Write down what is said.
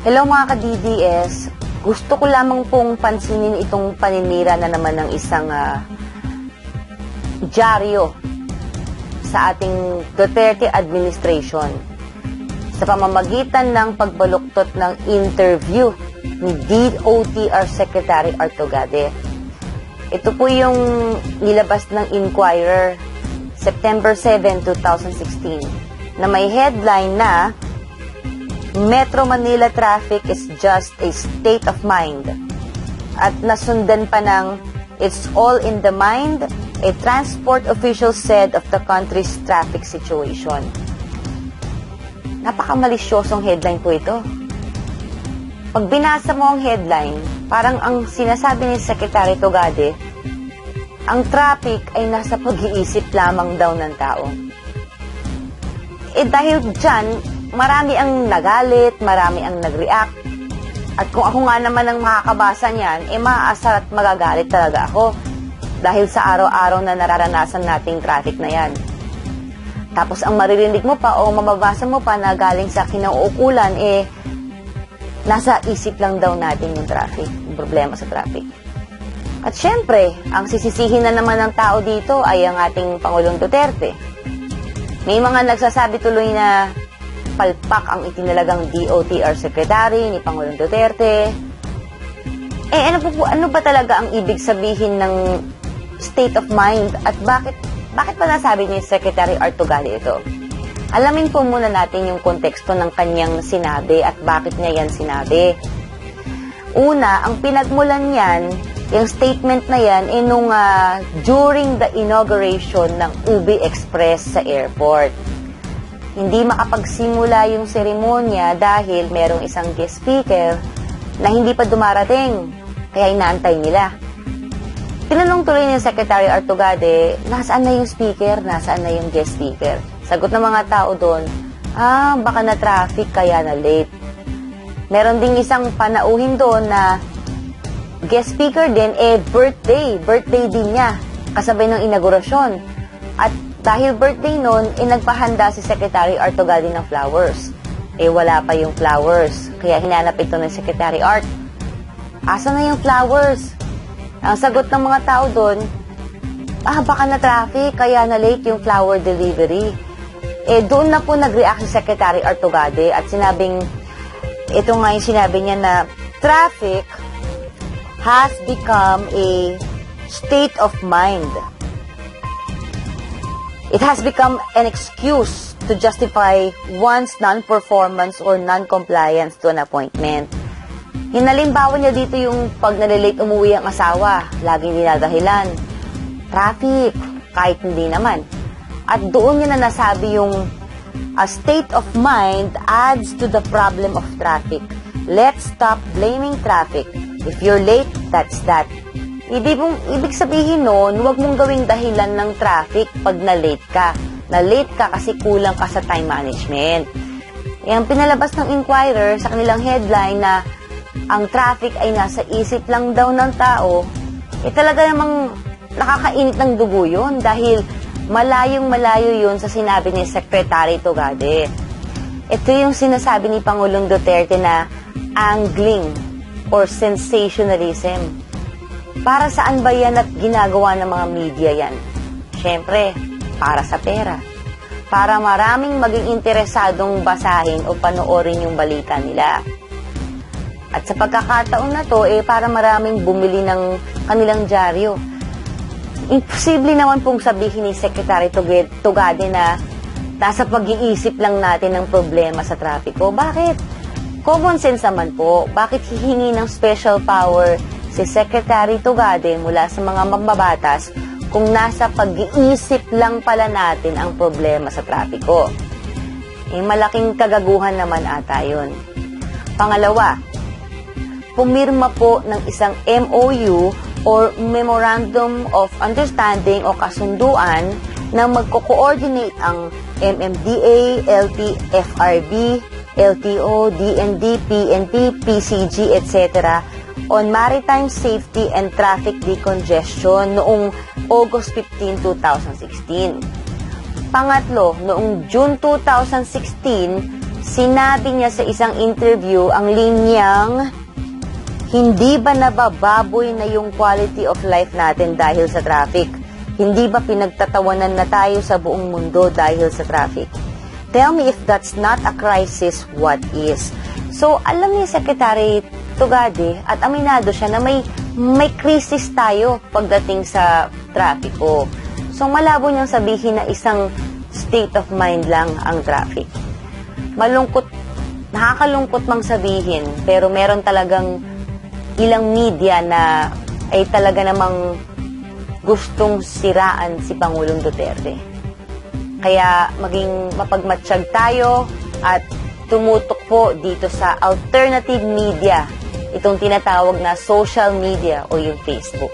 Hello mga ka-DDS, gusto ko lamang pong pansinin itong paninira na naman ng isang dyaryo sa ating Duterte administration sa pamamagitan ng pagbaluktot ng interview ni DOTR Secretary Artogade. Ito po yung nilabas ng Inquirer September 7, 2016 na may headline na Metro Manila traffic is just a state of mind. At nasundan pa ng It's all in the mind, a transport official said of the country's traffic situation. Napakamalisyosong headline po ito. Pag binasa mo ang headline, parang ang sinasabi ni Secretary Togade, ang traffic ay nasa pag-iisip lamang daw ng tao. Dahil dyan, marami ang nagalit, marami ang nag-react. At kung ako nga naman ang makakabasa niyan, maaasar at magagalit talaga ako. Dahil sa araw-araw na nararanasan nating traffic na yan. Tapos ang maririnig mo pa o mababasa mo pa na galing sa kinauukulan, nasa isip lang daw natin yung traffic, yung problema sa traffic. At syempre, ang sisisihin na naman ng tao dito ay ang ating Pangulong Duterte. May mga nagsasabi tuloy na palpak ang itinalagang DOTR Secretary ni Pangulong Duterte. Ano ba talaga ang ibig sabihin ng state of mind at bakit pa nasabi ni Secretary Artogade ito? Alamin po muna natin yung konteksto ng kanyang sinabi at bakit niya yan sinabi. Una, ang pinagmulan niyan, yung statement na yan, nung during the inauguration ng UB Express sa airport. Hindi makapagsimula yung seremonya dahil merong isang guest speaker na hindi pa dumarating, kaya inaantay nila. Tinanong tuloy ni Secretary Artogade, nasaan na yung speaker, nasaan na yung guest speaker? Sagot ng mga tao doon, baka na traffic kaya na late. Meron ding isang panauhin doon na guest speaker din, birthday din niya, kasabay ng inaugurasyon. At dahil birthday nun, nagpahanda si Secretary Artogade ng flowers. Wala pa yung flowers, kaya hinanap ito ng Secretary Art. Asa na yung flowers? Ang sagot ng mga tao doon, baka na traffic, kaya na late yung flower delivery. Doon na po nag-react si Secretary Artogade at sinabing, ito nga yung sinabi niya na, traffic has become a state of mind. It has become an excuse to justify one's non-performance or non-compliance to an appointment. Hinalimbawa niya dito yung pag nalilate umuwi ang asawa, laging dinadahilan. Traffic, kahit hindi naman. At doon niya na nasabi yung a state of mind adds to the problem of traffic. Let's stop blaming traffic. If you're late, that's that. Ibig sabihin nun, huwag mong gawing dahilan ng traffic pag na-late ka. Na-late ka kasi kulang ka sa time management. Ang pinalabas ng Inquirer sa kanilang headline na ang traffic ay nasa isip lang daw ng tao, talaga namang nakakainit ng dugo yun dahil malayong-malayo yun sa sinabi ni Secretary Togade. Ito yung sinasabi ni Pangulong Duterte na angling or sensationalism. Para saan ba yan at ginagawa ng mga media yan? Siyempre, para sa pera. Para maraming maging interesadong basahin o panoorin yung balita nila. At sa pagkakataon na to, para maraming bumili ng kanilang dyaryo. Imposible naman pong sabihin ni Secretary Togade na nasa pag-iisip lang natin ng problema sa trapiko. Bakit? Common sense naman po. Bakit hihingi ng special power si Secretary Togade mula sa mga mambabatas kung nasa pag-iisip lang pala natin ang problema sa trapiko? Malaking kagaguhan naman ata yun. Pangalawa, pumirma po ng isang MOU or Memorandum of Understanding o kasunduan na magko-coordinate ang MMDA, LTFRB, LTO, DND, PNP, PCG, etc. on maritime safety and traffic decongestion noong August 15, 2016. Pangatlo, noong June 2016, Sinabi niya sa isang interview ang linyang, hindi ba nabababoy na yung quality of life natin dahil sa traffic? Hindi ba pinagtatawanan na tayo sa buong mundo dahil sa traffic? Tell me if that's not a crisis, what is? So, alam ni Secretary Tugade at aminado siya na may krisis tayo pagdating sa trapiko. So, malabo niyang sabihin na isang state of mind lang ang traffic. Nakakalungkot mang sabihin, pero meron talagang ilang media na ay talaga namang gustong siraan si Pangulong Duterte. Kaya maging mapagmatsyag tayo at tumutok po dito sa alternative media, itong tinatawag na social media o yung Facebook.